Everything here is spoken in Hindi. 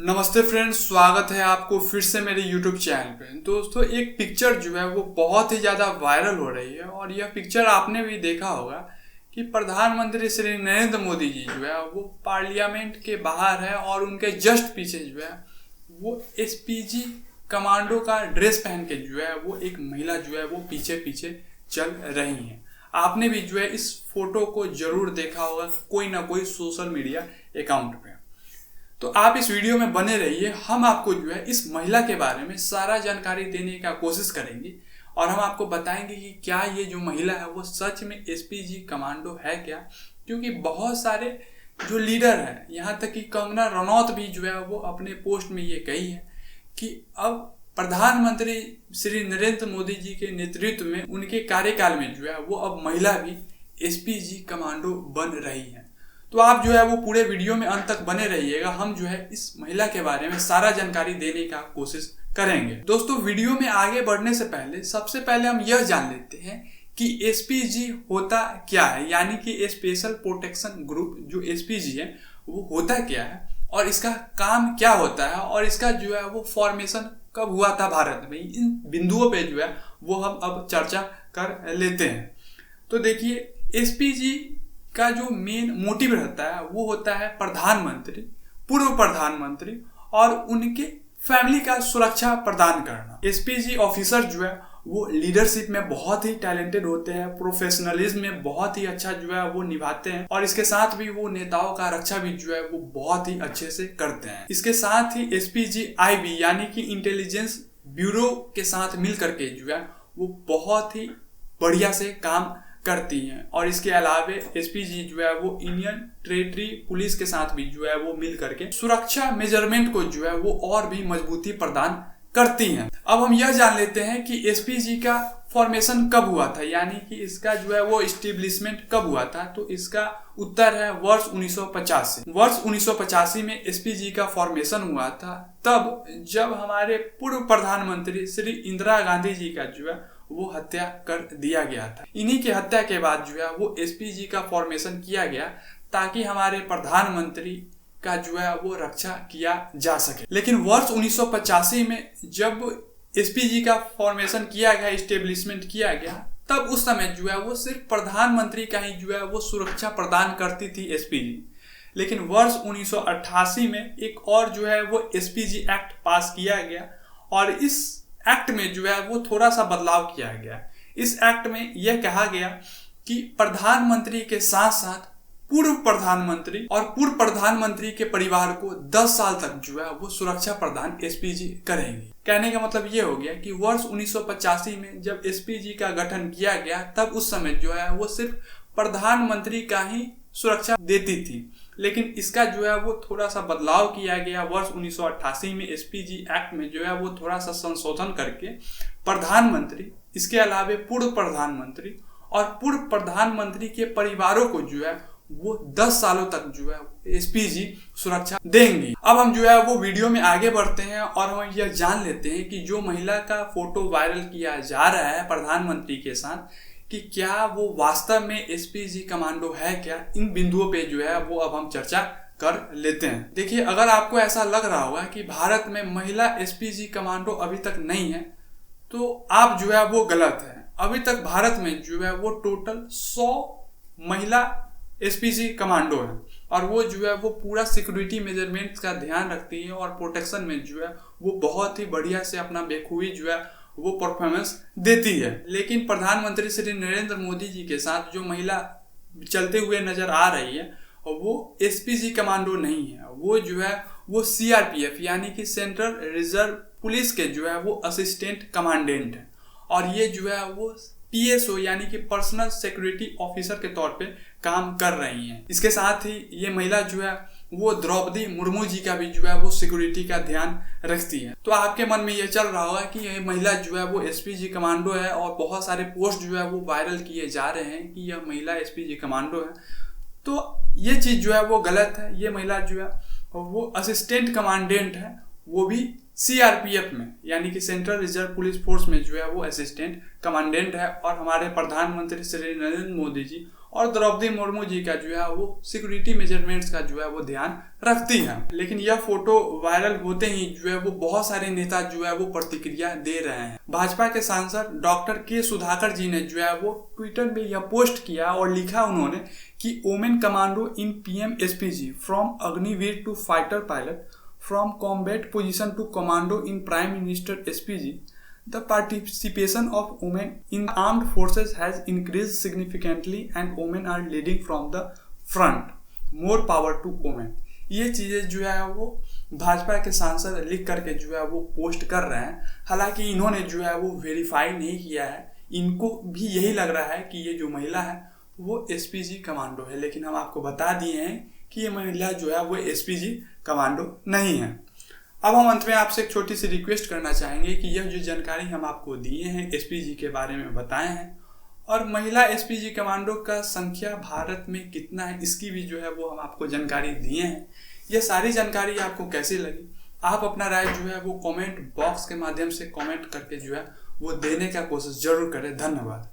नमस्ते फ्रेंड्स, स्वागत है आपको फिर से मेरे YouTube चैनल पे। दोस्तों, एक पिक्चर जो है वो बहुत ही ज़्यादा वायरल हो रही है और यह पिक्चर आपने भी देखा होगा कि प्रधानमंत्री श्री नरेंद्र मोदी जी जो है वो पार्लियामेंट के बाहर है और उनके जस्ट पीछे जो है वो एसपीजी कमांडो का ड्रेस पहन के जो है वो एक महिला जो है वो पीछे पीछे चल रही है। आपने भी जो है इस फोटो को जरूर देखा होगा कोई ना कोई सोशल मीडिया अकाउंट पे। तो आप इस वीडियो में बने रहिए, हम आपको जो है इस महिला के बारे में सारा जानकारी देने का कोशिश करेंगे और हम आपको बताएंगे कि क्या ये जो महिला है वो सच में एसपीजी कमांडो है क्या। क्योंकि बहुत सारे जो लीडर हैं, यहाँ तक कि कंगना रनौत भी जो है वो अपने पोस्ट में ये कही है कि अब प्रधानमंत्री श्री नरेंद्र मोदी जी के नेतृत्व में उनके कार्यकाल में जो है वो अब महिला भी एसपीजी कमांडो बन रही है। तो आप जो है वो पूरे वीडियो में अंत तक बने रहिएगा, हम जो है इस महिला के बारे में सारा जानकारी देने का कोशिश करेंगे। दोस्तों, वीडियो में आगे बढ़ने से पहले सबसे पहले हम यह जान लेते हैं कि एसपीजी होता क्या है, यानी कि स्पेशल प्रोटेक्शन ग्रुप जो एसपीजी है वो होता क्या है और इसका काम क्या होता है और इसका जो है वो फॉर्मेशन कब हुआ था भारत में। इन बिंदुओं पे जो है वो हम अब चर्चा कर लेते हैं। तो देखिए, एसपीजी का जो मेन मोटिव रहता है वो होता है प्रधानमंत्री, पूर्व प्रधानमंत्री और उनके फैमिली का सुरक्षा प्रदान करना। एसपीजी ऑफिसर जो है वो लीडरशिप में बहुत ही टैलेंटेड होते हैं, प्रोफेशनलिज्म में बहुत ही अच्छा जो है वो निभाते हैं और इसके साथ भी वो नेताओं का रक्षा भी जो है वो बहुत ही अच्छे से करते हैं। इसके साथ ही एसपीजी आईबी यानी कि इंटेलिजेंस ब्यूरो के साथ मिल करके जो है वो बहुत ही बढ़िया से काम करती हैं और इसके अलावे एसपीजी जो है वो इंडियन टेरिटरी पुलिस के साथ भी जो है वो मिल करके सुरक्षा मेजरमेंट को जो है वो और भी मजबूती प्रदान करती हैं। अब हम यह जान लेते हैं कि एसपीजी का फॉर्मेशन कब हुआ था, यानी कि इसका जो है वो एस्टेब्लिशमेंट कब हुआ था। तो इसका उत्तर है वर्ष 1985। वर्ष 1985 में एसपीजी का फॉर्मेशन हुआ था, तब जब हमारे पूर्व प्रधानमंत्री श्री इंदिरा गांधी जी का जो है वो हत्या कर दिया गया था। इन्हीं की हत्या के बाद जो है वो एसपीजी का फॉर्मेशन किया गया ताकि हमारे प्रधानमंत्री का जो है वो रक्षा किया जा सके। लेकिन वर्ष 1985 में जब एसपीजी का फॉर्मेशन किया गया, एस्टेब्लिशमेंट किया गया, तब उस समय जो है वो सिर्फ प्रधानमंत्री का ही जो है वो सुरक्षा प्रदान करती थी एसपीजी। लेकिन वर्ष 1988 में एक और जो है वो एसपीजी एक्ट पास किया गया और इस एक्ट में जो है वो थोड़ा सा बदलाव किया गया। इस एक्ट में यह कहा गया कि प्रधानमंत्री के साथ साथ पूर्व प्रधानमंत्री और पूर्व प्रधानमंत्री के परिवार को 10 साल तक जो है वो सुरक्षा प्रदान एसपीजी करेंगे। कहने का मतलब ये हो गया कि वर्ष 1985 में जब एसपीजी का गठन किया गया तब उस समय जो है वो सिर्फ प्रधानमंत्री का ही सुरक्षा देती थी। लेकिन इसका जो है वो थोड़ा सा बदलाव किया गया वर्ष 1988 में एसपीजी एक्ट में जो है वो थोड़ा सा संशोधन करके प्रधानमंत्री, इसके अलावे पूर्व प्रधानमंत्री और पूर्व प्रधानमंत्री के परिवारों को जो है वो 10 सालों तक जो है एसपीजी सुरक्षा देंगी। अब हम जो है वो वीडियो में आगे बढ़ते हैं और हम यह जान लेते हैं कि जो महिला का फोटो वायरल किया जा रहा है प्रधानमंत्री के साथ, कि क्या वो वास्तव में एसपीजी कमांडो है क्या। इन बिंदुओं पे जो है वो अब हम चर्चा कर लेते हैं। देखिए, अगर आपको ऐसा लग रहा होगा कि भारत में महिला एसपीजी कमांडो अभी तक नहीं है तो आप जो है वो गलत है। अभी तक भारत में जो है वो टोटल 100 महिला एसपीजी कमांडो है और वो जो है वो पूरा सिक्योरिटी मेजरमेंट्स का ध्यान रखती है और प्रोटेक्शन में जो है वो बहुत ही बढ़िया से अपना बेखूबी जो है वो परफॉर्मेंस देती है। लेकिन प्रधानमंत्री श्री नरेंद्र मोदी जी के साथ जो महिला चलते हुए नजर आ रही है वो एसपीजी कमांडो नहीं है, वो जो है वो सीआरपीएफ यानी कि सेंट्रल रिजर्व पुलिस के जो है वो असिस्टेंट कमांडेंट है और ये जो है वो पीएसओ यानी कि पर्सनल सिक्योरिटी ऑफिसर के तौर पे काम कर रही हैं। इसके साथ ही ये महिला जो है वो द्रौपदी मुर्मू जी का भी जो है वो सिक्योरिटी का ध्यान रखती है। तो आपके मन में ये चल रहा होगा कि ये महिला जो है वो एसपीजी कमांडो है और बहुत सारे पोस्ट जो है वो वायरल किए जा रहे हैं कि यह महिला एसपीजी कमांडो है। तो ये चीज जो है वो गलत है। ये महिला जो है वो असिस्टेंट कमांडेंट है, वो भी सीआरपीएफ में यानी कि सेंट्रल रिजर्व पुलिस फोर्स में जो है वो असिस्टेंट कमांडेंट है और हमारे प्रधानमंत्री श्री नरेंद्र मोदी जी और द्रौपदी मुर्मू जी का जो है वो सिक्योरिटी मेजरमेंट्स का जो है वो ध्यान रखती हैं। लेकिन यह फोटो वायरल होते ही जो है वो बहुत सारे नेता जो है वो प्रतिक्रिया दे रहे हैं। भाजपा के सांसद डॉक्टर के सुधाकर जी ने जो है वो ट्विटर में यह पोस्ट किया और लिखा उन्होंने कि women commando in PM SPG from Agniveer to fighter pilot, from combat position to commando in prime minister SPG, the participation of women in armed forces has increased significantly and women are leading from the front. More power to women. ये चीज़ें जो है वो भाजपा के सांसद लिख करके जो है वो पोस्ट कर रहे हैं। हालांकि इन्होंने जो है वो वेरीफाई नहीं किया है, इनको भी यही लग रहा है कि ये जो महिला है वो एसपीजी कमांडो है, लेकिन हम आपको बता दिए हैं कि ये महिला जो है वो एसपीजी कमांडो नहीं है। अब हम अंत में आपसे एक छोटी सी रिक्वेस्ट करना चाहेंगे कि यह जो जानकारी हम आपको दिए हैं एसपीजी के बारे में बताए हैं, और महिला एसपीजी कमांडो का संख्या भारत में कितना है इसकी भी जो है वो हम आपको जानकारी दिए हैं। यह सारी जानकारी आपको कैसी लगी, आप अपना राय जो है वो कमेंट बॉक्स के माध्यम से कमेंट करके जो है वो देने का कोशिश जरूर करें। धन्यवाद।